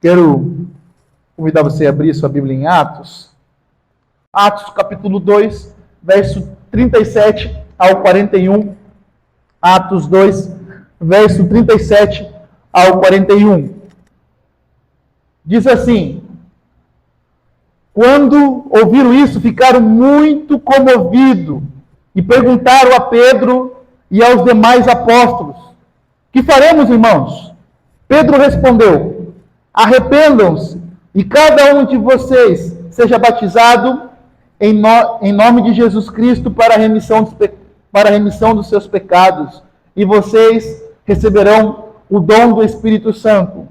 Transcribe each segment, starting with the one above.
Quero convidar você a abrir sua Bíblia em Atos. Atos, capítulo 2, verso 37 ao 41. Atos 2, verso 37 ao 41. Diz assim: quando ouviram isso, ficaram muito comovidos e perguntaram a Pedro e aos demais apóstolos: que faremos, irmãos? Pedro respondeu: arrependam-se e cada um de vocês seja batizado em nome de Jesus Cristo para a remissão dos seus pecados, e vocês receberão o dom do Espírito Santo.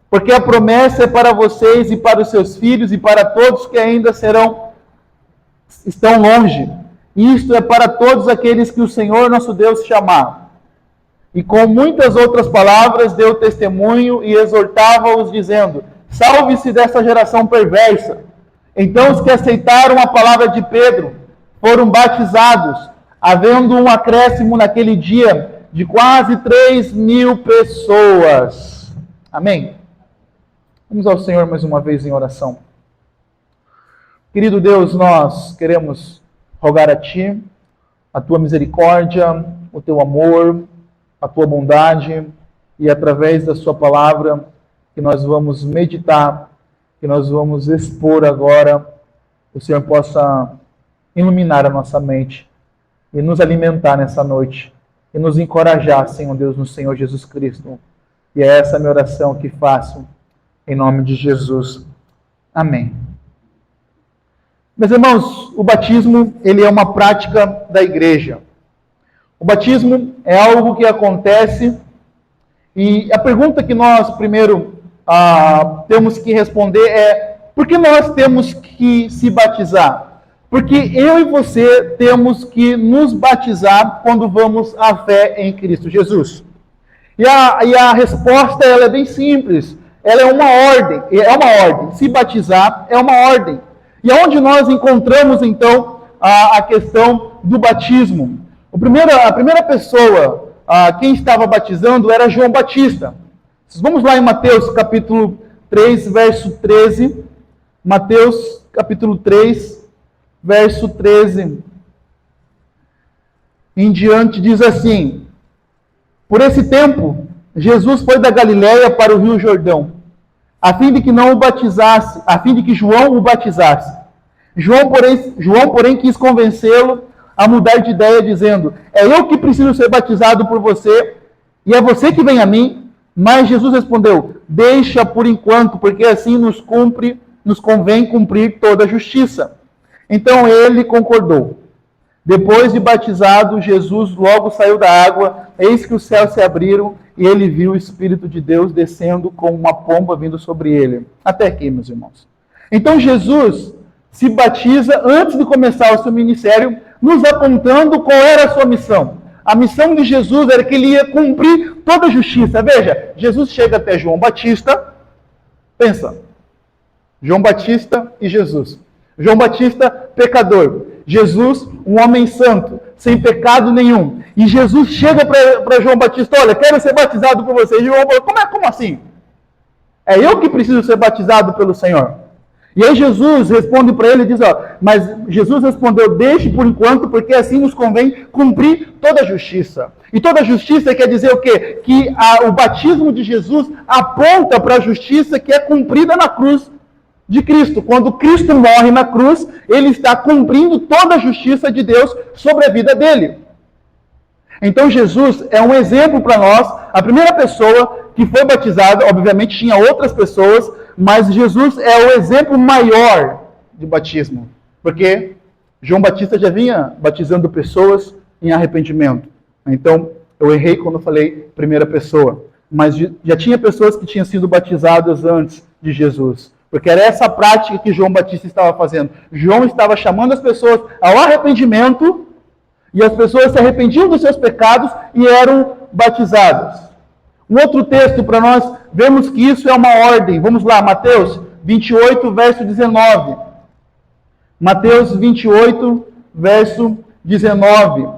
Porque a promessa é para vocês e para os seus filhos e para todos que ainda estão longe. Isto é para todos aqueles que o Senhor nosso Deus chamar. E com muitas outras palavras deu testemunho e exortava-os, dizendo: salve-se dessa geração perversa. Então os que aceitaram a palavra de Pedro foram batizados, havendo um acréscimo naquele dia de quase 3.000 pessoas. Amém? Vamos ao Senhor mais uma vez em oração. Querido Deus, nós queremos rogar a Ti a Tua misericórdia, o Teu amor, a Tua bondade, e através da Sua palavra que nós vamos meditar, que nós vamos expor agora, o Senhor possa iluminar a nossa mente e nos alimentar nessa noite e nos encorajar, Senhor Deus, no Senhor Jesus Cristo. E é essa a minha oração que faço em nome de Jesus. Amém. Meus irmãos, o batismo, ele é uma prática da igreja. O batismo é algo que acontece, e a pergunta que nós primeiro temos que responder é: por que nós temos que se batizar? Porque eu e você temos que nos batizar quando vamos à fé em Cristo Jesus. E a resposta ela é bem simples. Ela é uma ordem. Se batizar é uma ordem. E aonde nós encontramos, então, a questão do batismo? A primeira pessoa, quem estava batizando era João Batista. Vamos lá em Mateus, capítulo 3, verso 13. Mateus, capítulo 3, verso 13. Em diante diz assim: por esse tempo, Jesus foi da Galiléia para o Rio Jordão, a fim de que João o batizasse. João, porém, quis convencê-lo a mudar de ideia, dizendo: é eu que preciso ser batizado por você, e é você que vem a mim? Mas Jesus respondeu: deixa por enquanto, porque assim nos convém cumprir toda a justiça. Então ele concordou. Depois de batizado, Jesus logo saiu da água, eis que os céus se abriram, e ele viu o Espírito de Deus descendo como uma pomba vindo sobre ele. Até aqui, meus irmãos. Então Jesus se batiza antes de começar o seu ministério, nos apontando qual era a sua missão. A missão de Jesus era que ele ia cumprir toda a justiça. Veja, Jesus chega até João Batista. Pensa, João Batista e Jesus. João Batista, pecador. Jesus, um homem santo, sem pecado nenhum. E Jesus chega para João Batista: olha, quero ser batizado por você. E João falou: como assim? É eu que preciso ser batizado pelo Senhor. E aí Jesus responde para ele e diz: mas Jesus respondeu: deixe por enquanto, porque assim nos convém cumprir toda a justiça. E toda a justiça quer dizer o quê? Que o batismo de Jesus aponta para a justiça que é cumprida na cruz de Cristo. Quando Cristo morre na cruz, ele está cumprindo toda a justiça de Deus sobre a vida dele. Então Jesus é um exemplo para nós. A primeira pessoa que foi batizada, obviamente tinha outras pessoas, mas Jesus é o exemplo maior de batismo. Porque João Batista já vinha batizando pessoas em arrependimento. Então, eu errei quando falei primeira pessoa. Mas já tinha pessoas que tinham sido batizadas antes de Jesus. Porque era essa prática que João Batista estava fazendo. João estava chamando as pessoas ao arrependimento, e as pessoas se arrependiam dos seus pecados e eram batizadas. Um outro texto para nós vemos que isso é uma ordem. Vamos lá, Mateus 28, verso 19. Mateus 28, verso 19.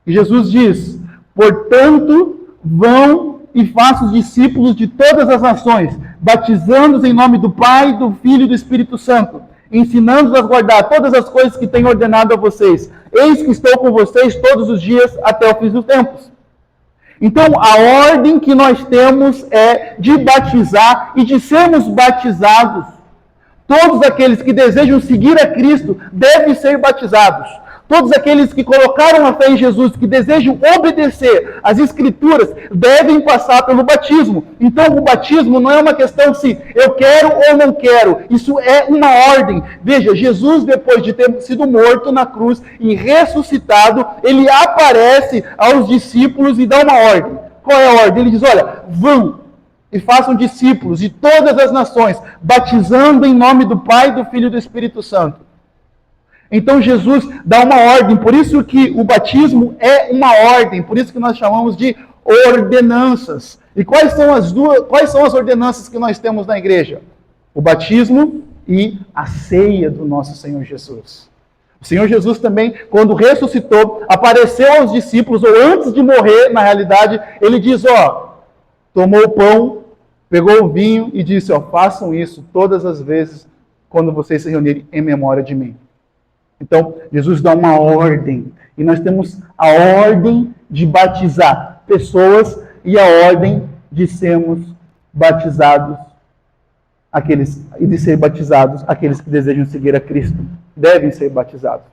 E Jesus diz: portanto, vão e façam discípulos de todas as nações, batizando-os em nome do Pai, do Filho e do Espírito Santo, ensinando-os a guardar todas as coisas que tenho ordenado a vocês. Eis que estou com vocês todos os dias até o fim dos tempos. Então, a ordem que nós temos é de batizar e de sermos batizados. Todos aqueles que desejam seguir a Cristo devem ser batizados. Todos aqueles que colocaram a fé em Jesus, que desejam obedecer às Escrituras, devem passar pelo batismo. Então, o batismo não é uma questão se eu quero ou não quero. Isso é uma ordem. Veja, Jesus, depois de ter sido morto na cruz e ressuscitado, ele aparece aos discípulos e dá uma ordem. Qual é a ordem? Ele diz, olha, vão e façam discípulos de todas as nações, batizando em nome do Pai, do Filho e do Espírito Santo. Então Jesus dá uma ordem, por isso que o batismo é uma ordem, por isso que nós chamamos de ordenanças. E quais são as ordenanças que nós temos na igreja? O batismo e a ceia do nosso Senhor Jesus. O Senhor Jesus também, quando ressuscitou, apareceu aos discípulos, ou antes de morrer, na realidade, ele diz, tomou o pão, pegou o vinho e disse, façam isso todas as vezes quando vocês se reunirem em memória de mim. Então, Jesus dá uma ordem. E nós temos a ordem de batizar pessoas e a ordem de sermos batizados e de ser batizados aqueles que desejam seguir a Cristo. Devem ser batizados.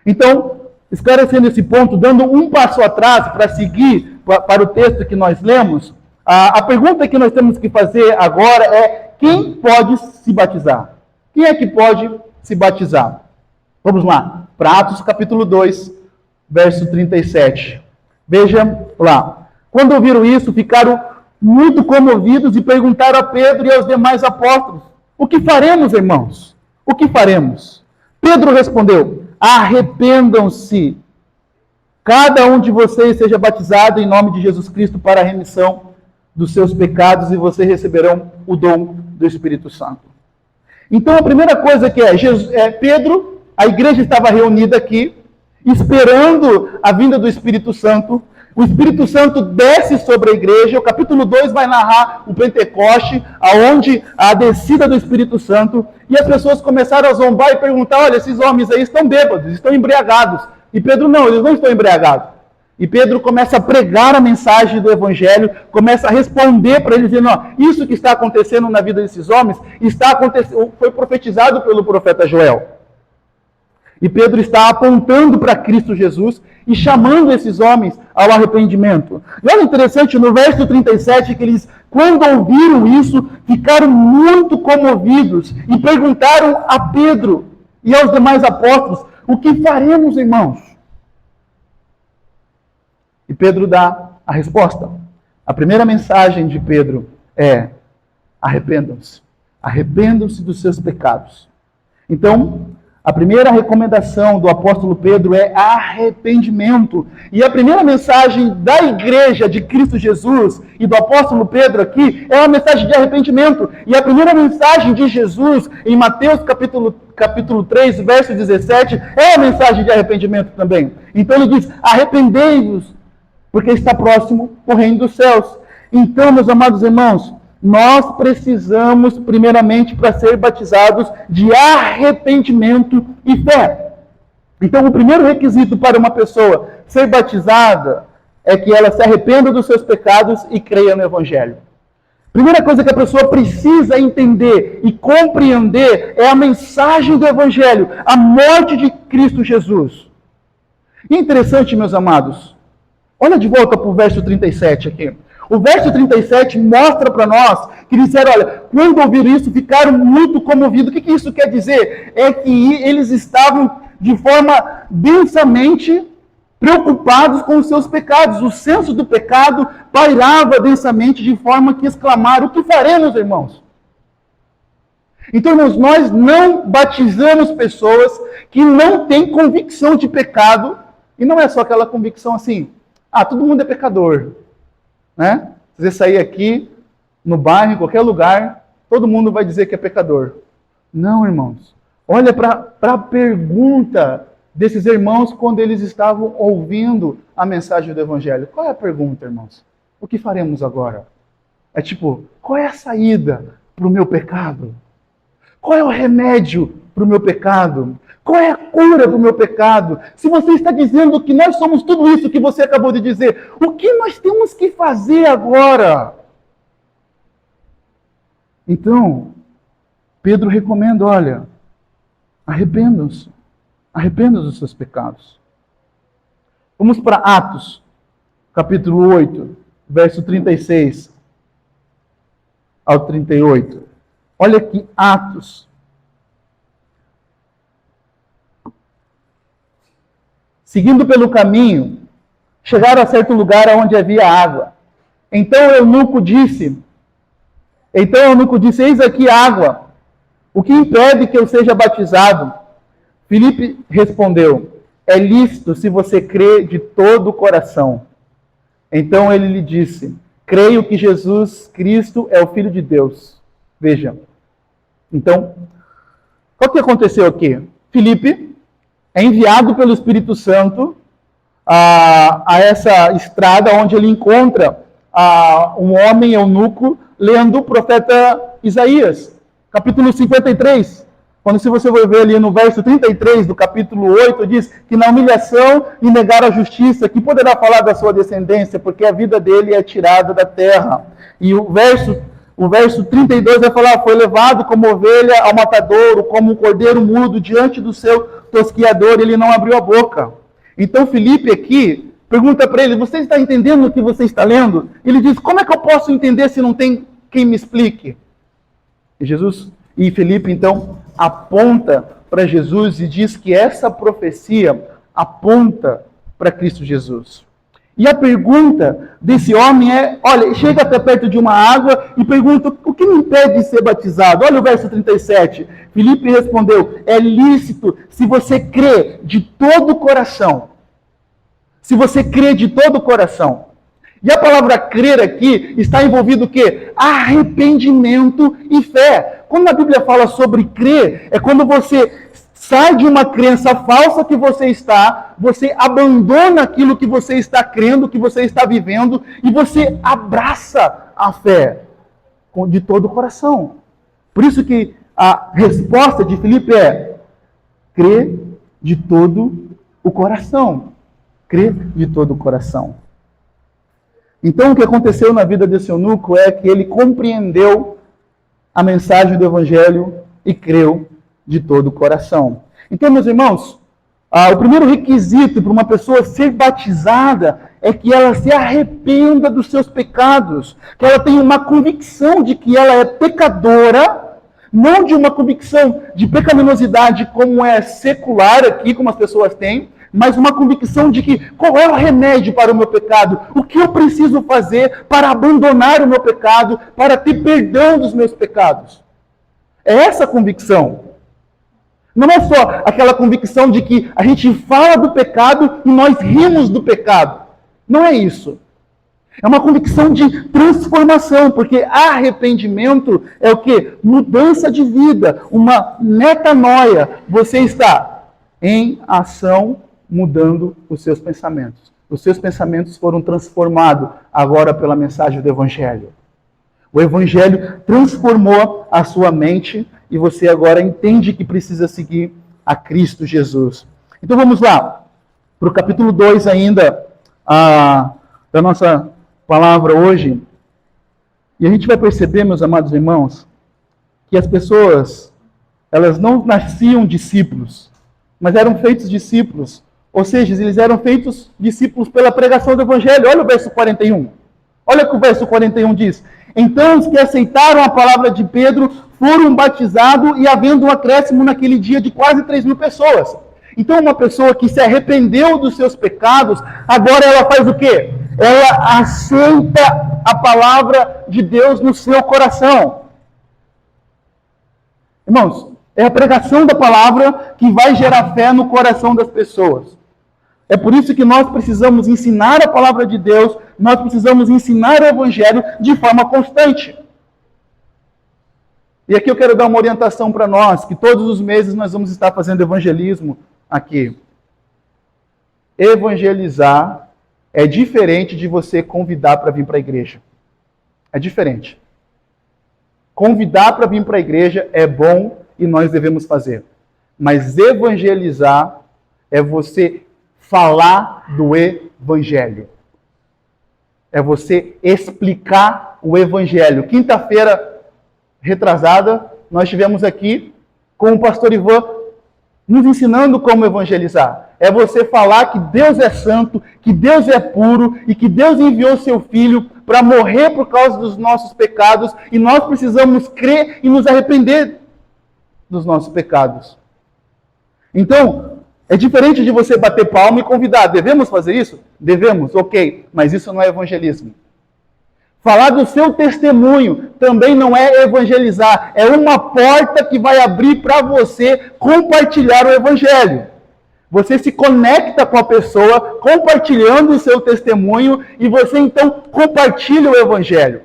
Então, esclarecendo esse ponto, dando um passo atrás para seguir para o texto que nós lemos, a pergunta que nós temos que fazer agora é: quem pode se batizar? Quem é que pode se batizar? Vamos lá, para Atos capítulo 2, verso 37. Veja lá. Quando ouviram isso, ficaram muito comovidos e perguntaram a Pedro e aos demais apóstolos: o que faremos, irmãos? O que faremos? Pedro respondeu: arrependam-se. Cada um de vocês seja batizado em nome de Jesus Cristo para a remissão dos seus pecados e vocês receberão o dom do Espírito Santo. Então a primeira coisa que Pedro... A igreja estava reunida aqui, esperando a vinda do Espírito Santo. O Espírito Santo desce sobre a igreja. O capítulo 2 vai narrar o Pentecoste, aonde a descida do Espírito Santo. E as pessoas começaram a zombar e perguntar: olha, esses homens aí estão bêbados, estão embriagados. E Pedro, não, eles não estão embriagados. E Pedro começa a pregar a mensagem do Evangelho, começa a responder para eles, dizendo: isso que está acontecendo na vida desses homens, foi profetizado pelo profeta Joel. E Pedro está apontando para Cristo Jesus e chamando esses homens ao arrependimento. E olha interessante, no verso 37, que eles, quando ouviram isso, ficaram muito comovidos e perguntaram a Pedro e aos demais apóstolos: o que faremos, irmãos? E Pedro dá a resposta. A primeira mensagem de Pedro é: arrependam-se. Arrependam-se dos seus pecados. Então, a primeira recomendação do apóstolo Pedro é arrependimento. E a primeira mensagem da igreja de Cristo Jesus e do apóstolo Pedro aqui é uma mensagem de arrependimento. E a primeira mensagem de Jesus em Mateus capítulo 3, verso 17, é a mensagem de arrependimento também. Então ele diz: arrependei-vos, porque está próximo o reino dos céus. Então, meus amados irmãos, nós precisamos, primeiramente, para ser batizados, de arrependimento e fé. Então, o primeiro requisito para uma pessoa ser batizada é que ela se arrependa dos seus pecados e creia no Evangelho. Primeira coisa que a pessoa precisa entender e compreender é a mensagem do Evangelho, a morte de Cristo Jesus. E é interessante, meus amados, olha de volta para o verso 37 aqui. O verso 37 mostra para nós que disseram: olha, quando ouviram isso, ficaram muito comovidos. O que isso quer dizer? É que eles estavam de forma densamente preocupados com os seus pecados. O senso do pecado pairava densamente, de forma que exclamaram: o que faremos, irmãos? Então, irmãos, nós não batizamos pessoas que não têm convicção de pecado. E não é só aquela convicção assim: todo mundo é pecador. Né? Se você sair aqui, no bairro, em qualquer lugar, todo mundo vai dizer que é pecador. Não, irmãos. Olha para a pergunta desses irmãos quando eles estavam ouvindo a mensagem do Evangelho. Qual é a pergunta, irmãos? O que faremos agora? É tipo, qual é a saída? para o meu pecado? Qual é o remédio para o meu pecado? Qual é a cura para o meu pecado? Se você está dizendo que nós somos tudo isso que você acabou de dizer, o que nós temos que fazer agora? Então, Pedro recomenda, olha, arrependam-se. Arrependam dos seus pecados. Vamos para Atos, capítulo 8, verso 36 ao 38. Olha aqui, Atos. Seguindo pelo caminho, chegaram a certo lugar onde havia água. Então o eunuco disse, eis aqui água. O que impede que eu seja batizado? Filipe respondeu, é lícito se você crê de todo o coração. Então ele lhe disse, creio que Jesus Cristo é o Filho de Deus. Veja. Então, o que aconteceu aqui? Filipe é enviado pelo Espírito Santo a essa estrada onde ele encontra um homem eunuco lendo o profeta Isaías, capítulo 53. Quando se você for ver ali no verso 33 do capítulo 8, diz que na humilhação e negar a justiça, que poderá falar da sua descendência, porque a vida dele é tirada da terra. E o verso 32 vai falar, foi levado como ovelha ao matadouro, como um cordeiro mudo diante do seu tosquiador, ele não abriu a boca. Então Filipe aqui pergunta para ele, você está entendendo o que você está lendo? Ele diz, como é que eu posso entender se não tem quem me explique? E Filipe então aponta para Jesus e diz que essa profecia aponta para Cristo Jesus. E a pergunta desse homem é, olha, chega até perto de uma água e pergunta, o que me impede de ser batizado? Olha o verso 37. Filipe respondeu, é lícito se você crê de todo o coração. Se você crê de todo o coração. E a palavra crer aqui está envolvido o quê? Arrependimento e fé. Quando a Bíblia fala sobre crer, é quando você sai de uma crença falsa que você abandona aquilo que você está crendo, que você está vivendo, e você abraça a fé de todo o coração. Por isso que a resposta de Filipe é, crê de todo o coração. Crê de todo o coração. Então, o que aconteceu na vida desse eunuco é que ele compreendeu a mensagem do Evangelho e creu de todo o coração. Então, meus irmãos, o primeiro requisito para uma pessoa ser batizada é que ela se arrependa dos seus pecados, que ela tenha uma convicção de que ela é pecadora, não de uma convicção de pecaminosidade como é secular aqui, como as pessoas têm, mas uma convicção de que qual é o remédio para o meu pecado, o que eu preciso fazer para abandonar o meu pecado, para ter perdão dos meus pecados. É essa a convicção. Não é só aquela convicção de que a gente fala do pecado e nós rimos do pecado. Não é isso. É uma convicção de transformação, porque arrependimento é o quê? Mudança de vida, uma metanoia. Você está em ação mudando os seus pensamentos. Os seus pensamentos foram transformados agora pela mensagem do Evangelho. O Evangelho transformou a sua mente e você agora entende que precisa seguir a Cristo Jesus. Então vamos lá, para o capítulo 2 ainda da nossa palavra hoje. E a gente vai perceber, meus amados irmãos, que as pessoas, elas não nasciam discípulos, mas eram feitos discípulos. Ou seja, eles eram feitos discípulos pela pregação do Evangelho. Olha o verso 41. Olha o que o verso 41 diz. Então os que aceitaram a palavra de Pedro foram batizados e havendo um acréscimo naquele dia de quase 3.000 pessoas. Então uma pessoa que se arrependeu dos seus pecados, agora ela faz o quê? Ela aceita a palavra de Deus no seu coração. Irmãos, é a pregação da palavra que vai gerar fé no coração das pessoas. É por isso que nós precisamos ensinar a palavra de Deus, nós precisamos ensinar o Evangelho de forma constante. E aqui eu quero dar uma orientação para nós, que todos os meses nós vamos estar fazendo evangelismo aqui. Evangelizar é diferente de você convidar para vir para a igreja. É diferente. Convidar para vir para a igreja é bom e nós devemos fazer. Mas evangelizar é você falar do evangelho. É você explicar o evangelho. Quinta-feira retrasada, nós estivemos aqui com o pastor Ivan nos ensinando como evangelizar. É você falar que Deus é santo, que Deus é puro e que Deus enviou seu Filho para morrer por causa dos nossos pecados e nós precisamos crer e nos arrepender dos nossos pecados. Então, é diferente de você bater palma e convidar. Devemos fazer isso? Devemos, ok. Mas isso não é evangelismo. Falar do seu testemunho também não é evangelizar. É uma porta que vai abrir para você compartilhar o evangelho. Você se conecta com a pessoa, compartilhando o seu testemunho, e você então compartilha o evangelho.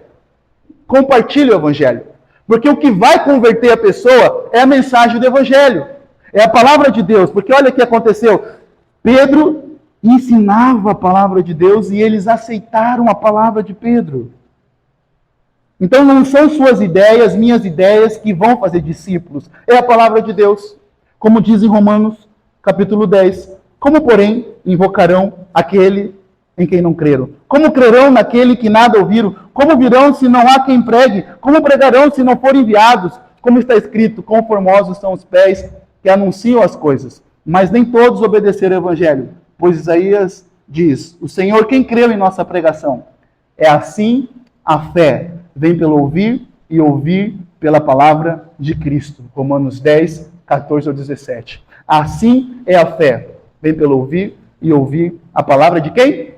Compartilha o evangelho. Porque o que vai converter a pessoa é a mensagem do evangelho. É a palavra de Deus. Porque olha o que aconteceu. Pedro ensinava a palavra de Deus e eles aceitaram a palavra de Pedro. Então não são suas ideias, minhas ideias, que vão fazer discípulos. É a palavra de Deus. Como diz em Romanos, capítulo 10. Como, porém, invocarão aquele em quem não creram? Como crerão naquele que nada ouviram? Como virão se não há quem pregue? Como pregarão se não forem enviados? Como está escrito, quão formosos são os pés que anunciam as coisas. Mas nem todos obedeceram ao evangelho. Pois Isaías diz, o Senhor quem creu em nossa pregação. É assim a fé. Vem pelo ouvir e ouvir pela palavra de Cristo. Romanos 10, 14 ao 17. Assim é a fé. Vem pelo ouvir e ouvir a palavra de quem?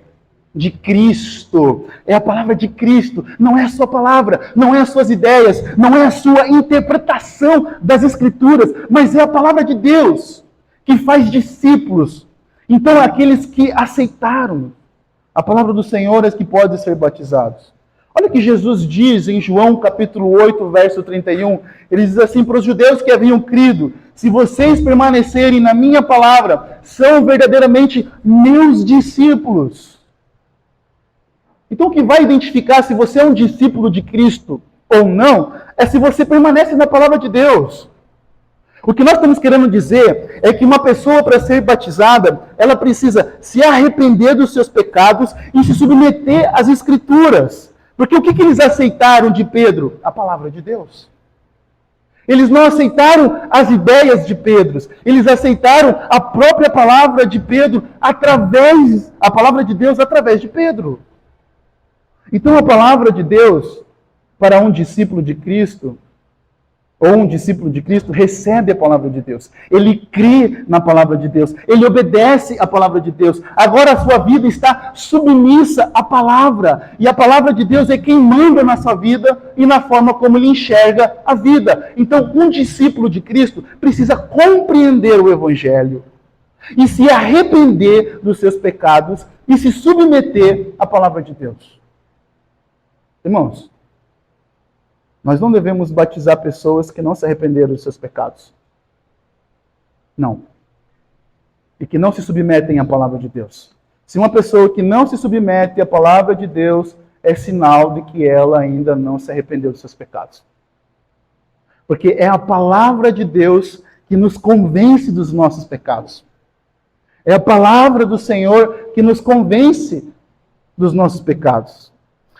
De Cristo. É a palavra de Cristo. Não é a sua palavra, não é as suas ideias, não é a sua interpretação das Escrituras, mas é a palavra de Deus que faz discípulos. Então, aqueles que aceitaram a palavra do Senhor é que podem ser batizados. Olha o que Jesus diz em João capítulo 8, verso 31. Ele diz assim para os judeus que haviam crido: se vocês permanecerem na minha palavra, são verdadeiramente meus discípulos. Então o que vai identificar se você é um discípulo de Cristo ou não, é se você permanece na palavra de Deus. O que nós estamos querendo dizer é que uma pessoa, para ser batizada, ela precisa se arrepender dos seus pecados e se submeter às Escrituras. Porque o que eles aceitaram de Pedro? A palavra de Deus. Eles não aceitaram as ideias de Pedro. Eles aceitaram a própria palavra de Pedro a palavra de Deus através de Pedro. Então a palavra de Deus para um discípulo de Cristo, ou um discípulo de Cristo, recebe a palavra de Deus. Ele crê na palavra de Deus. Ele obedece à palavra de Deus. Agora a sua vida está submissa à palavra. E a palavra de Deus é quem manda na sua vida e na forma como ele enxerga a vida. Então, um discípulo de Cristo precisa compreender o Evangelho e se arrepender dos seus pecados e se submeter à palavra de Deus. Irmãos, nós não devemos batizar pessoas que não se arrependeram dos seus pecados. Não. E que não se submetem à palavra de Deus. Se uma pessoa que não se submete à palavra de Deus, é sinal de que ela ainda não se arrependeu dos seus pecados. Porque é a palavra de Deus que nos convence dos nossos pecados. É a palavra do Senhor que nos convence dos nossos pecados.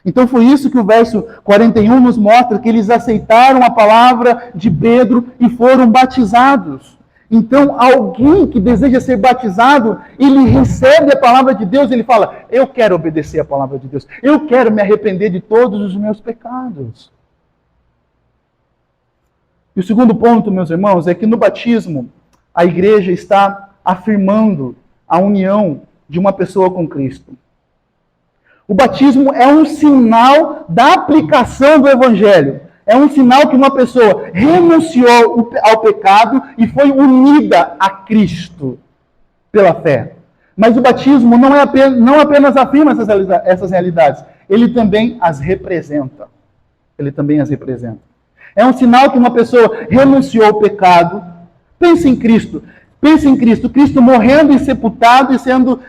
Então foi isso que o verso 41 nos mostra, que eles aceitaram a palavra de Pedro e foram batizados. Então alguém que deseja ser batizado, ele recebe a palavra de Deus, ele fala: eu quero obedecer a palavra de Deus, eu quero me arrepender de todos os meus pecados. E o segundo ponto, meus irmãos, é que no batismo a igreja está afirmando a união de uma pessoa com Cristo. O batismo é um sinal da aplicação do Evangelho. É um sinal que uma pessoa renunciou ao pecado e foi unida a Cristo pela fé. Mas o batismo não apenas afirma essas realidades, ele também as representa. Ele também as representa. É um sinal que uma pessoa renunciou ao pecado. Pense em Cristo. Pense em Cristo. Cristo morrendo e sepultado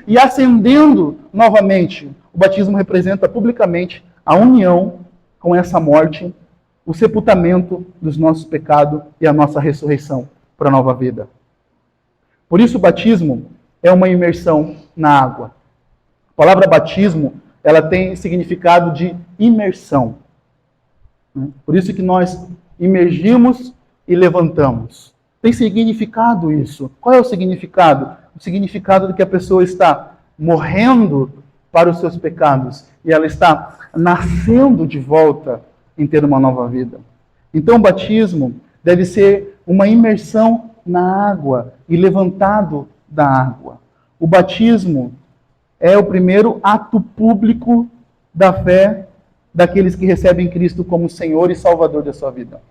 e ascendendo novamente. O batismo representa publicamente a união com essa morte o sepultamento dos nossos pecados e a nossa ressurreição para a nova vida. Por isso o batismo é uma imersão na água. A palavra batismo, ela tem significado de imersão. Por isso que nós imergimos e levantamos. Tem significado isso. Qual é o significado? O significado de que a pessoa está morrendo para os seus pecados e ela está nascendo de volta em ter uma nova vida. Então o batismo deve ser uma imersão na água e levantado da água. O batismo é o primeiro ato público da fé daqueles que recebem Cristo como Senhor e Salvador da sua vida.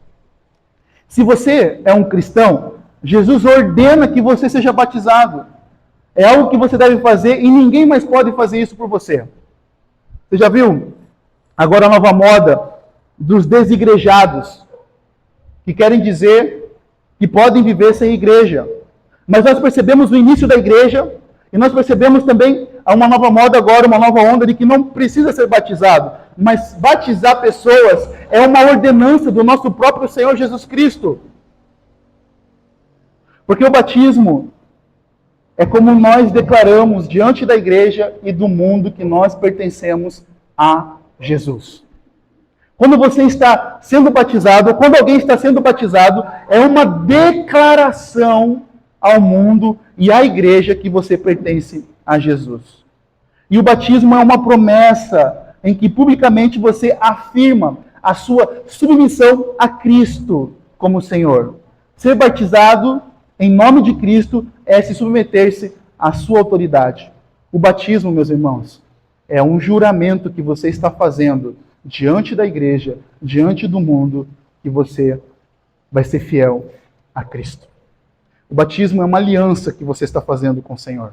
Se você é um cristão, Jesus ordena que você seja batizado. É algo que você deve fazer e ninguém mais pode fazer isso por você. Você já viu agora a nova moda dos desigrejados, que querem dizer que podem viver sem igreja. Mas nós percebemos no início da igreja, e nós percebemos também uma nova moda agora, uma nova onda de que não precisa ser batizado. Mas batizar pessoas é uma ordenança do nosso próprio Senhor Jesus Cristo. Porque o batismo é como nós declaramos diante da igreja e do mundo que nós pertencemos a Jesus. Quando você está sendo batizado, ou quando alguém está sendo batizado, é uma declaração ao mundo e à igreja que você pertence a Jesus. E o batismo é uma promessa em que publicamente você afirma a sua submissão a Cristo como Senhor. Ser batizado em nome de Cristo é se submeter-se à sua autoridade. O batismo, meus irmãos, é um juramento que você está fazendo diante da igreja, diante do mundo, que você vai ser fiel a Cristo. O batismo é uma aliança que você está fazendo com o Senhor.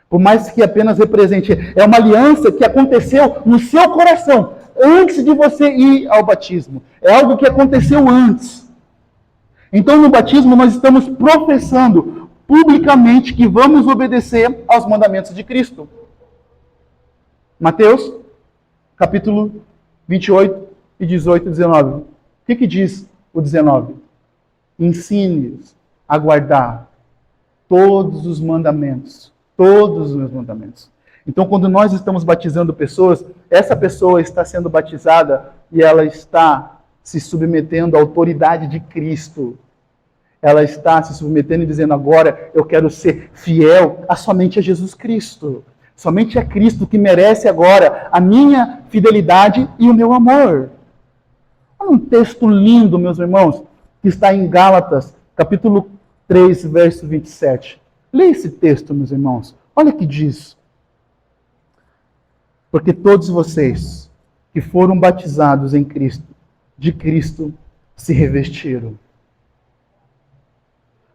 Por mais que apenas represente, é uma aliança que aconteceu no seu coração, antes de você ir ao batismo. É algo que aconteceu antes. Então, no batismo, nós estamos professando publicamente que vamos obedecer aos mandamentos de Cristo. Mateus, capítulo 28 e 18 e 19. O que diz o 19? Ensine-os a guardar todos os mandamentos. Todos os meus mandamentos. Então, quando nós estamos batizando pessoas, essa pessoa está sendo batizada e ela está se submetendo à autoridade de Cristo. Ela está se submetendo e dizendo: agora eu quero ser fiel somente a Jesus Cristo. Somente a Cristo que merece agora a minha fidelidade e o meu amor. Olha um texto lindo, meus irmãos, que está em Gálatas, capítulo 3, verso 27. Leia esse texto, meus irmãos. Olha o que diz. Porque todos vocês que foram batizados em Cristo, de Cristo se revestiram.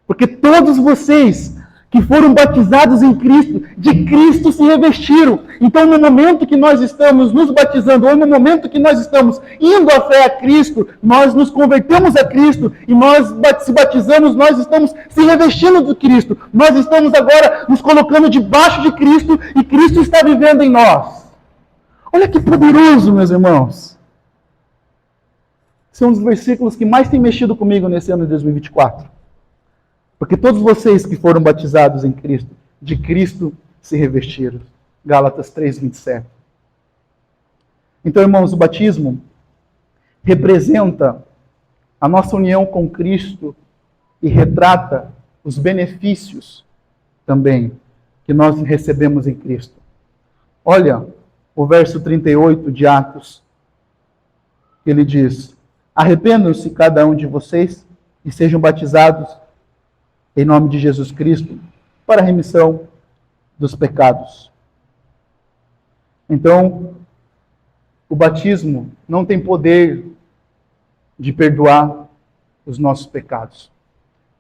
Porque todos vocês que foram batizados em Cristo, de Cristo se revestiram. Então, no momento que nós estamos nos batizando, ou no momento que nós estamos indo à fé a Cristo, nós nos convertemos a Cristo, e nós se batizamos, nós estamos se revestindo de Cristo. Nós estamos agora nos colocando debaixo de Cristo, e Cristo está vivendo em nós. Olha que poderoso, meus irmãos. Esse é um dos versículos que mais tem mexido comigo nesse ano de 2024. Porque todos vocês que foram batizados em Cristo, de Cristo se revestiram. Gálatas 3, 27. Então, irmãos, o batismo representa a nossa união com Cristo e retrata os benefícios também que nós recebemos em Cristo. Olha o verso 38 de Atos, que ele diz: arrependam-se cada um de vocês e sejam batizados em nome de Jesus Cristo, para a remissão dos pecados. Então, o batismo não tem poder de perdoar os nossos pecados.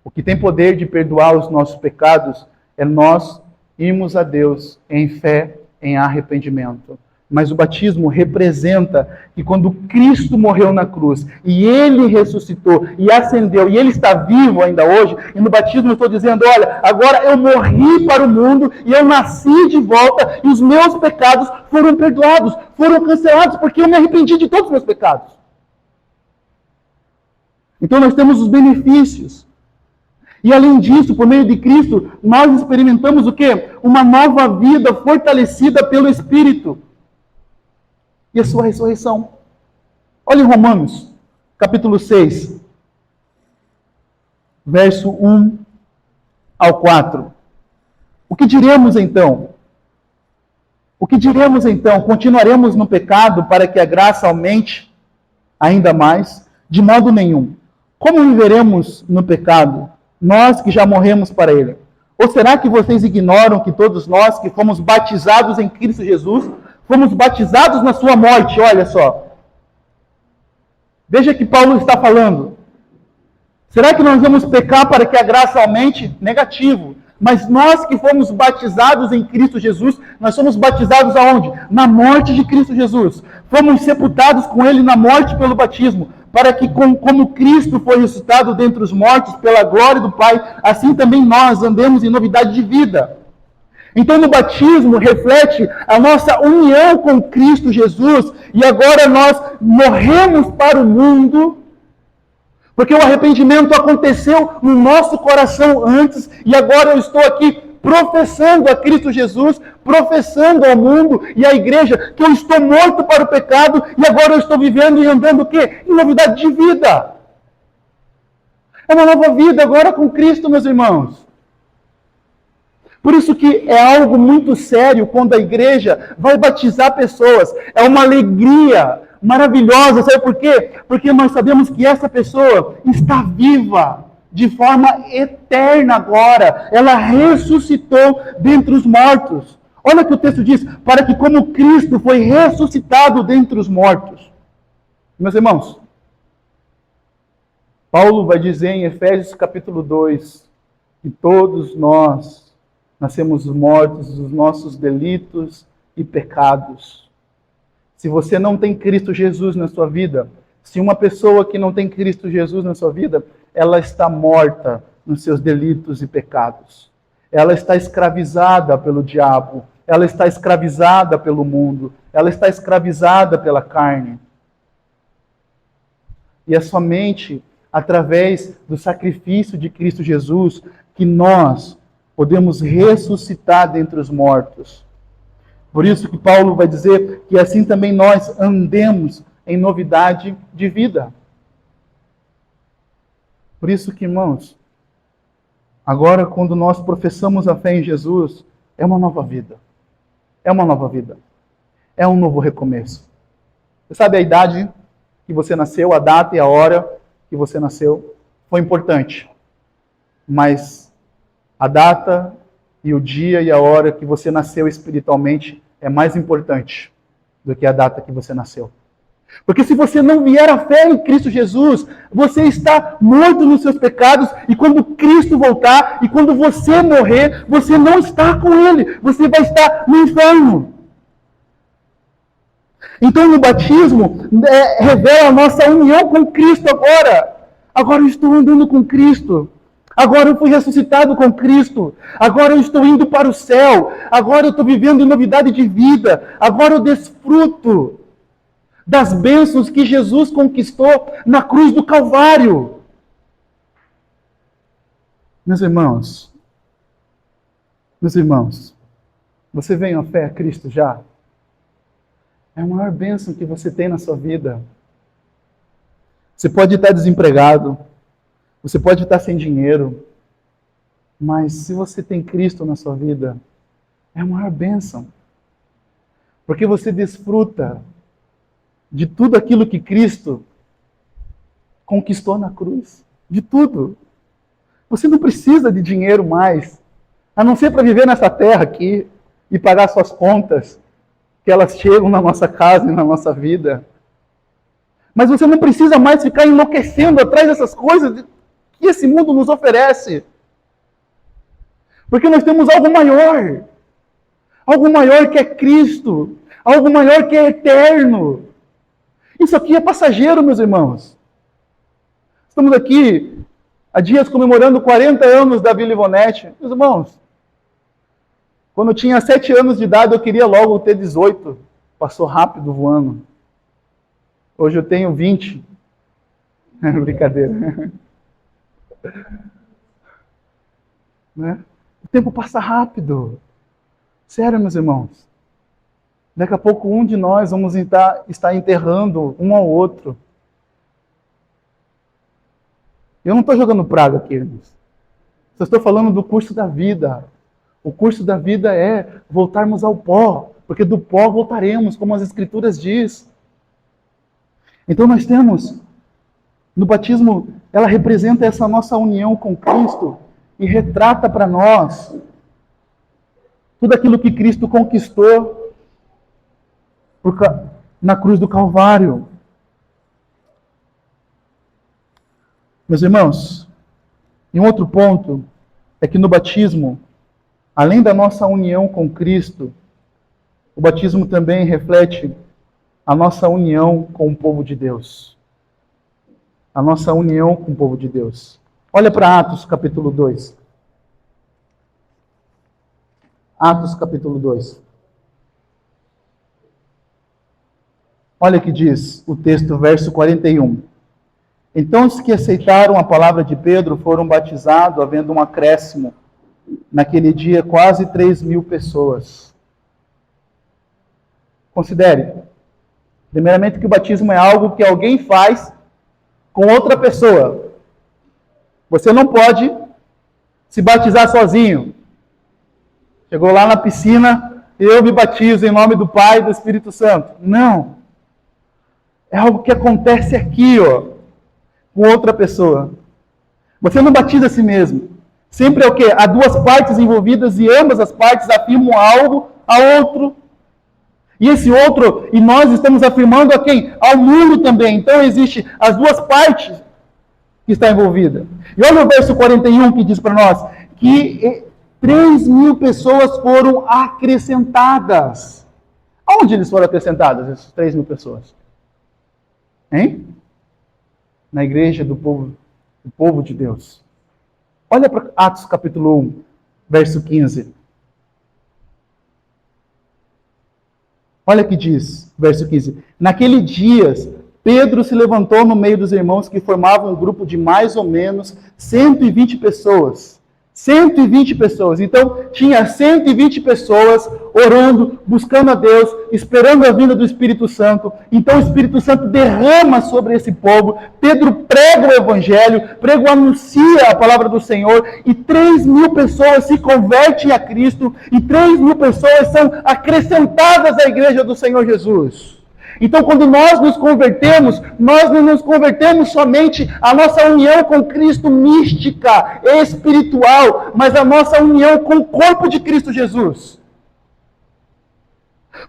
O que tem poder de perdoar os nossos pecados é nós irmos a Deus em fé, em arrependimento. Mas o batismo representa que quando Cristo morreu na cruz, e Ele ressuscitou, e ascendeu, e Ele está vivo ainda hoje, e no batismo eu estou dizendo: olha, agora eu morri para o mundo, e eu nasci de volta, e os meus pecados foram perdoados, foram cancelados, porque eu me arrependi de todos os meus pecados. Então nós temos os benefícios. E além disso, por meio de Cristo, nós experimentamos o quê? Uma nova vida fortalecida pelo Espírito. E a sua ressurreição. Olha em Romanos, capítulo 6, verso 1 ao 4. O que diremos então? O que diremos então? Continuaremos no pecado para que a graça aumente ainda mais? De modo nenhum. Como viveremos no pecado, nós que já morremos para ele? Ou será que vocês ignoram que todos nós que fomos batizados em Cristo Jesus, fomos batizados na sua morte? Olha só. Veja que Paulo está falando. Será que nós vamos pecar para que a graça aumente? Negativo. Mas nós que fomos batizados em Cristo Jesus, nós somos batizados aonde? Na morte de Cristo Jesus. Fomos sepultados com Ele na morte pelo batismo, para que como Cristo foi ressuscitado dentre os mortos pela glória do Pai, assim também nós andemos em novidade de vida. Então no batismo reflete a nossa união com Cristo Jesus, e agora nós morremos para o mundo, porque o arrependimento aconteceu no nosso coração antes, e agora eu estou aqui professando a Cristo Jesus, professando ao mundo e à igreja que eu estou morto para o pecado, e agora eu estou vivendo e andando o quê? Em novidade de vida. É uma nova vida agora com Cristo, meus irmãos. Por isso que é algo muito sério quando a igreja vai batizar pessoas. É uma alegria maravilhosa, sabe por quê? Porque nós sabemos que essa pessoa está viva de forma eterna agora. Ela ressuscitou dentre os mortos. Olha o que o texto diz, para que como Cristo foi ressuscitado dentre os mortos. Meus irmãos, Paulo vai dizer em Efésios capítulo 2, que todos nós nascemos mortos dos nossos delitos e pecados. Se você não tem Cristo Jesus na sua vida, se uma pessoa que não tem Cristo Jesus na sua vida, ela está morta nos seus delitos e pecados. Ela está escravizada pelo diabo, ela está escravizada pelo mundo, ela está escravizada pela carne. E é somente através do sacrifício de Cristo Jesus que nós podemos ressuscitar dentre os mortos. Por isso que Paulo vai dizer que assim também nós andemos em novidade de vida. Por isso que, irmãos, agora quando nós professamos a fé em Jesus, é uma nova vida. É uma nova vida. É um novo recomeço. Você sabe a idade que você nasceu, a data e a hora que você nasceu, foi importante. Mas a data e o dia e a hora que você nasceu espiritualmente é mais importante do que a data que você nasceu. Porque se você não vier à fé em Cristo Jesus, você está morto nos seus pecados, e quando Cristo voltar, e quando você morrer, você não está com Ele, você vai estar no inferno. Então no batismo, revela a nossa união com Cristo agora. Agora eu estou andando com Cristo. Agora eu fui ressuscitado com Cristo. Agora eu estou indo para o céu. Agora eu estou vivendo em novidade de vida. Agora eu desfruto das bênçãos que Jesus conquistou na cruz do Calvário. Meus irmãos, você veio à fé a Cristo já? É a maior bênção que você tem na sua vida. Você pode estar desempregado, você pode estar sem dinheiro, mas se você tem Cristo na sua vida, é a maior bênção. Porque você desfruta de tudo aquilo que Cristo conquistou na cruz. De tudo. Você não precisa de dinheiro mais, a não ser para viver nessa terra aqui e pagar suas contas, que elas chegam na nossa casa e na nossa vida. Mas você não precisa mais ficar enlouquecendo atrás dessas coisas que esse mundo nos oferece. Porque nós temos algo maior. Algo maior que é Cristo. Algo maior que é eterno. Isso aqui é passageiro, meus irmãos. Estamos aqui há dias comemorando 40 anos da Vila Ivonete. Meus irmãos, quando eu tinha 7 anos de idade, eu queria logo ter 18. Passou rápido voando. Hoje eu tenho 20. Brincadeira. Né? O tempo passa rápido. Sério, meus irmãos. Daqui a pouco um de nós vamos estar enterrando um ao outro. Eu não estou jogando praga aqui, irmãos. Só estou falando do curso da vida. O curso da vida é voltarmos ao pó, porque do pó voltaremos, como as Escrituras diz. Então nós temos, no batismo, ela representa essa nossa união com Cristo e retrata para nós tudo aquilo que Cristo conquistou na cruz do Calvário. Meus irmãos, e um outro ponto é que no batismo, além da nossa união com Cristo, o batismo também reflete a nossa união com o povo de Deus. A nossa união com o povo de Deus. Olha para Atos capítulo 2. Atos capítulo 2. Olha o que diz o texto, verso 41. Então os que aceitaram a palavra de Pedro foram batizados, havendo um acréscimo. Naquele dia, quase 3.000 pessoas. Considere, primeiramente, que o batismo é algo que alguém faz com outra pessoa. Você não pode se batizar sozinho. Chegou lá na piscina, eu me batizo em nome do Pai e do Espírito Santo. Não. É algo que acontece aqui, com outra pessoa. Você não batiza a si mesmo. Sempre é o quê? Há duas partes envolvidas e ambas as partes afirmam algo a outro. E esse outro, e nós estamos afirmando a quem? Ao mundo também. Então existe as duas partes que está envolvida. E olha o verso 41 que diz para nós que 3.000 pessoas foram acrescentadas. Aonde eles foram acrescentadas, essas 3.000 pessoas? Hein? Na igreja do povo de Deus. Olha para Atos capítulo 1, verso 15. Olha o que diz, verso 15. Naquele dia, Pedro se levantou no meio dos irmãos que formavam um grupo de mais ou menos 120 pessoas. 120 pessoas. Então, tinha 120 pessoas orando, buscando a Deus, esperando a vinda do Espírito Santo. Então, o Espírito Santo derrama sobre esse povo. Pedro prega o Evangelho, anuncia a palavra do Senhor, e 3.000 pessoas se convertem a Cristo, e 3.000 pessoas são acrescentadas à igreja do Senhor Jesus. Então, quando nós nos convertemos, nós não nos convertemos somente a nossa união com Cristo mística, espiritual, mas a nossa união com o corpo de Cristo Jesus.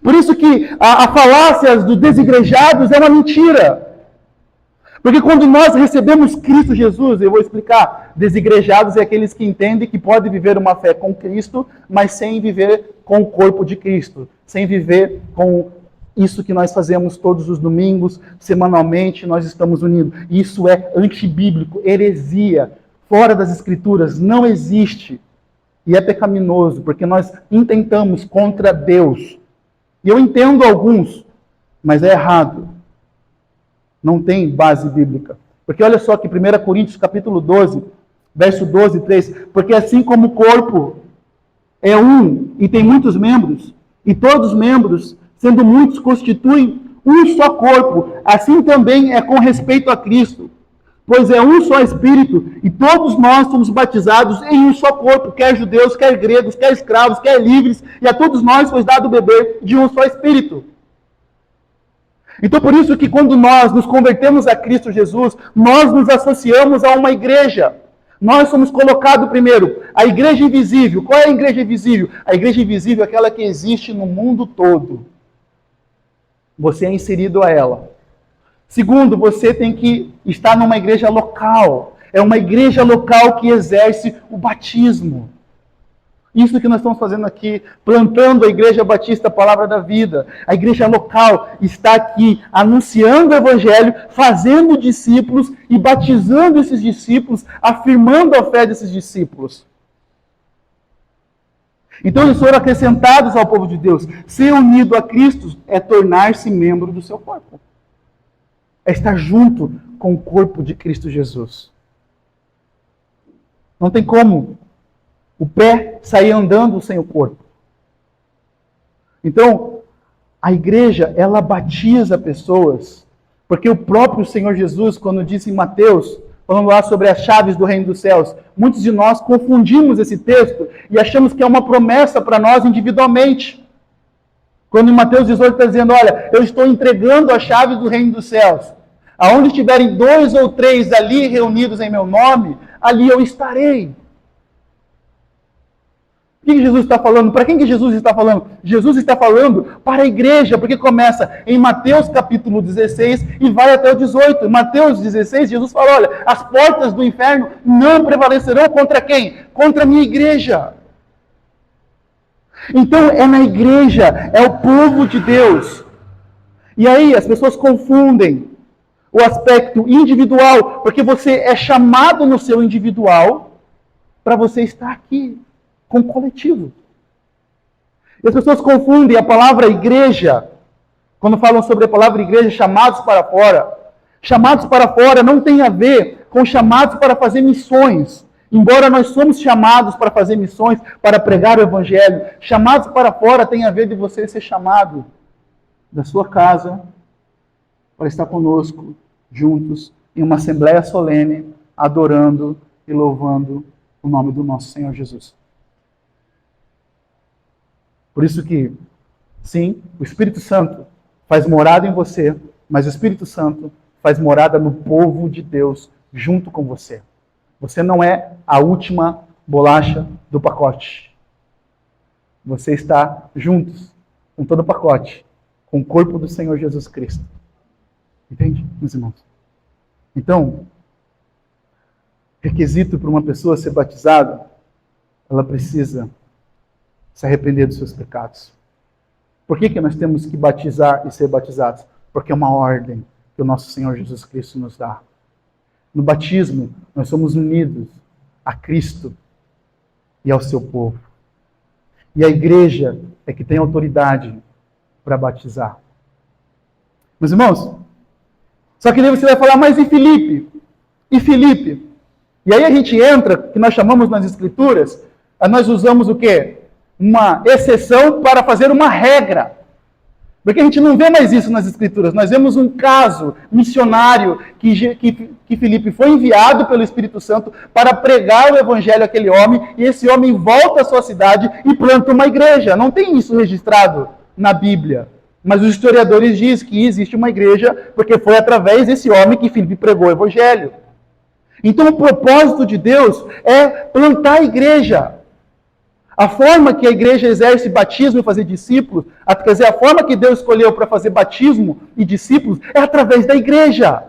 Por isso que a falácia dos desigrejados é uma mentira. Porque quando nós recebemos Cristo Jesus, eu vou explicar, desigrejados é aqueles que entendem que podem viver uma fé com Cristo, mas sem viver com o corpo de Cristo, sem viver com isso que nós fazemos todos os domingos, semanalmente, nós estamos unidos. Isso é antibíblico, heresia, fora das Escrituras, não existe. E é pecaminoso, porque nós intentamos contra Deus. E eu entendo alguns, mas é errado. Não tem base bíblica. Porque olha só que 1 Coríntios capítulo 12, verso 12 e 3, porque assim como o corpo é um e tem muitos membros, e todos os membros, sendo muitos, constituem um só corpo. Assim também é com respeito a Cristo. Pois é um só Espírito, e todos nós somos batizados em um só corpo, quer judeus, quer gregos, quer escravos, quer livres, e a todos nós foi dado beber de um só Espírito. Então, por isso que quando nós nos convertemos a Cristo Jesus, nós nos associamos a uma igreja. Nós somos colocados primeiro, a igreja invisível. Qual é a igreja invisível? A igreja invisível é aquela que existe no mundo todo. Você é inserido a ela. Segundo, você tem que estar numa igreja local. É uma igreja local que exerce o batismo. Isso que nós estamos fazendo aqui, plantando a Igreja Batista, a Palavra da Vida. A igreja local está aqui anunciando o Evangelho, fazendo discípulos e batizando esses discípulos, afirmando a fé desses discípulos. Então eles foram acrescentados ao povo de Deus. Ser unido a Cristo é tornar-se membro do seu corpo. é estar junto com o corpo de Cristo Jesus. Não tem como o pé sair andando sem o corpo. Então, a igreja, ela batiza pessoas, porque o próprio Senhor Jesus, quando disse em Mateus, falando lá sobre as chaves do reino dos céus, muitos de nós confundimos esse texto e achamos que é uma promessa para nós individualmente. Quando em Mateus 18 está dizendo, olha, eu estou entregando as chaves do reino dos céus. Aonde estiverem 2 ou 3 ali reunidos em meu nome, ali eu estarei. O que Jesus está falando? Para quem que Jesus está falando? Jesus está falando para a igreja, porque começa em Mateus capítulo 16 e vai até o 18. Em Mateus 16, Jesus fala, olha, as portas do inferno não prevalecerão contra quem? Contra a minha igreja. Então é na igreja, é o povo de Deus. E aí as pessoas confundem o aspecto individual, porque você é chamado no seu individual para você estar aqui com o coletivo. E as pessoas confundem a palavra igreja, quando falam sobre a palavra igreja, chamados para fora. Chamados para fora não tem a ver com chamados para fazer missões. Embora nós somos chamados para fazer missões, para pregar o evangelho, chamados para fora tem a ver de você ser chamado da sua casa para estar conosco, juntos, em uma assembleia solene, adorando e louvando o nome do nosso Senhor Jesus. Por isso que, sim, o Espírito Santo faz morada em você, mas o Espírito Santo faz morada no povo de Deus junto com você. Você não é a última bolacha do pacote. Você está juntos com todo o pacote, com o corpo do Senhor Jesus Cristo. Entende, meus irmãos? Então, requisito para uma pessoa ser batizada, ela precisa se arrepender dos seus pecados. Por que nós temos que batizar e ser batizados? Porque é uma ordem que o nosso Senhor Jesus Cristo nos dá. No batismo, nós somos unidos a Cristo e ao seu povo. E a igreja é que tem autoridade para batizar. Meus irmãos, só que daí você vai falar, mas e Filipe? E Filipe? E aí a gente entra, que nós chamamos nas Escrituras, nós usamos o quê? Uma exceção para fazer uma regra. Porque a gente não vê mais isso nas Escrituras. Nós vemos um caso missionário que Filipe foi enviado pelo Espírito Santo para pregar o evangelho àquele homem, e esse homem volta à sua cidade e planta uma igreja. Não tem isso registrado na Bíblia. Mas os historiadores dizem que existe uma igreja porque foi através desse homem que Filipe pregou o evangelho. Então o propósito de Deus é plantar a igreja. A forma que a igreja exerce batismo e fazer discípulos, quer dizer, a forma que Deus escolheu para fazer batismo e discípulos é através da igreja.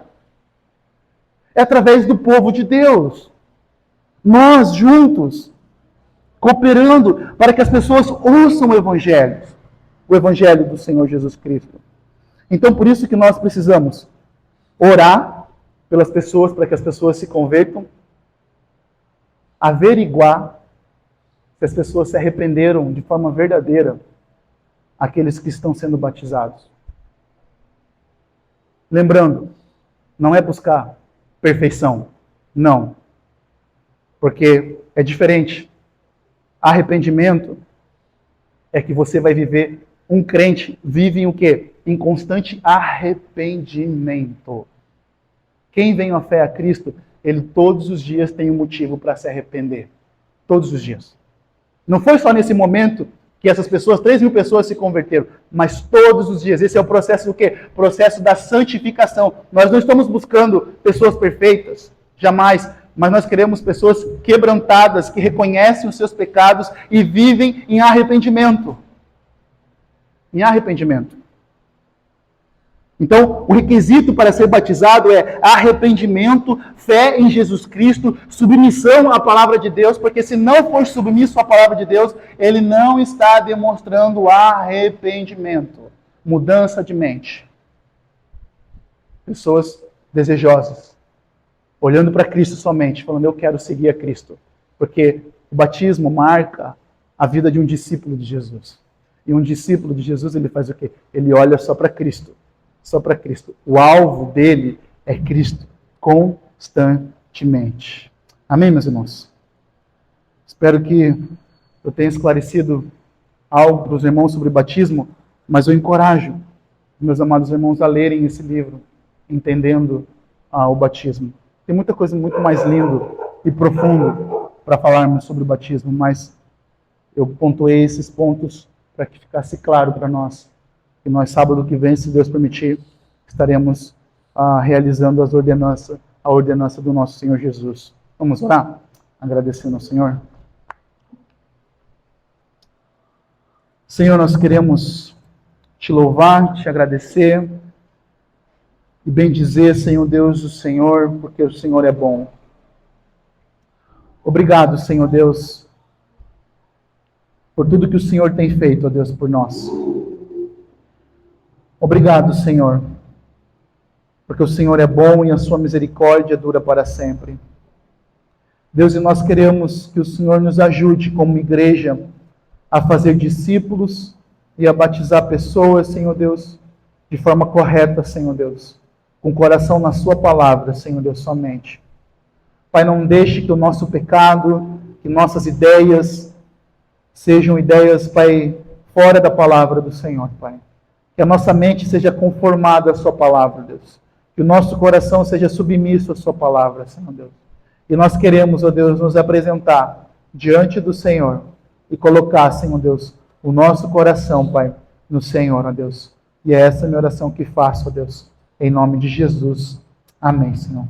É através do povo de Deus. Nós juntos, cooperando para que as pessoas ouçam o evangelho do Senhor Jesus Cristo. Então, por isso que nós precisamos orar pelas pessoas, para que as pessoas se convertam, averiguar se as pessoas se arrependeram de forma verdadeira, aqueles que estão sendo batizados. Lembrando, não é buscar perfeição, não. Porque é diferente. Arrependimento é que você vai viver, um crente vive em o quê? Em constante arrependimento. Quem vem à fé a Cristo, ele todos os dias tem um motivo para se arrepender. Todos os dias. Não foi só nesse momento que essas pessoas, 3.000 pessoas se converteram, mas todos os dias. Esse é o processo do quê? Processo da santificação. Nós não estamos buscando pessoas perfeitas, jamais, mas nós queremos pessoas quebrantadas, que reconhecem os seus pecados e vivem em arrependimento. Em arrependimento. Então, o requisito para ser batizado é arrependimento, fé em Jesus Cristo, submissão à palavra de Deus, porque se não for submisso à palavra de Deus, ele não está demonstrando arrependimento, mudança de mente. Pessoas desejosas, olhando para Cristo somente, falando, eu quero seguir a Cristo, porque o batismo marca a vida de um discípulo de Jesus. E um discípulo de Jesus, ele faz o quê? Ele olha só para Cristo. só para Cristo. O alvo dele é Cristo, constantemente. Amém, meus irmãos? Espero que eu tenha esclarecido algo para os irmãos sobre batismo, mas eu encorajo meus amados irmãos a lerem esse livro, entendendo o batismo. Tem muita coisa muito mais lindo e profundo para falarmos sobre o batismo, mas eu pontuei esses pontos para que ficasse claro para nós. E nós, sábado que vem, se Deus permitir, estaremos realizando a ordenança do nosso Senhor Jesus. Vamos orar? Agradecendo ao Senhor. Senhor, nós queremos te louvar, te agradecer e bendizer, Senhor Deus, o Senhor, porque o Senhor é bom. Obrigado, Senhor Deus, por tudo que o Senhor tem feito, ó Deus, por nós. Obrigado, Senhor, porque o Senhor é bom e a sua misericórdia dura para sempre. Deus, e nós queremos que o Senhor nos ajude como igreja a fazer discípulos e a batizar pessoas, Senhor Deus, de forma correta, Senhor Deus, com o coração na sua palavra, Senhor Deus, somente. Pai, não deixe que o nosso pecado, que nossas ideias sejam ideias, Pai, fora da palavra do Senhor, Pai. Que a nossa mente seja conformada à sua palavra, Deus. Que o nosso coração seja submisso à sua palavra, Senhor Deus. E nós queremos, ó Deus, nos apresentar diante do Senhor e colocar, Senhor Deus, o nosso coração, Pai, no Senhor, ó Deus. E é essa a minha oração que faço, ó Deus, em nome de Jesus. Amém, Senhor.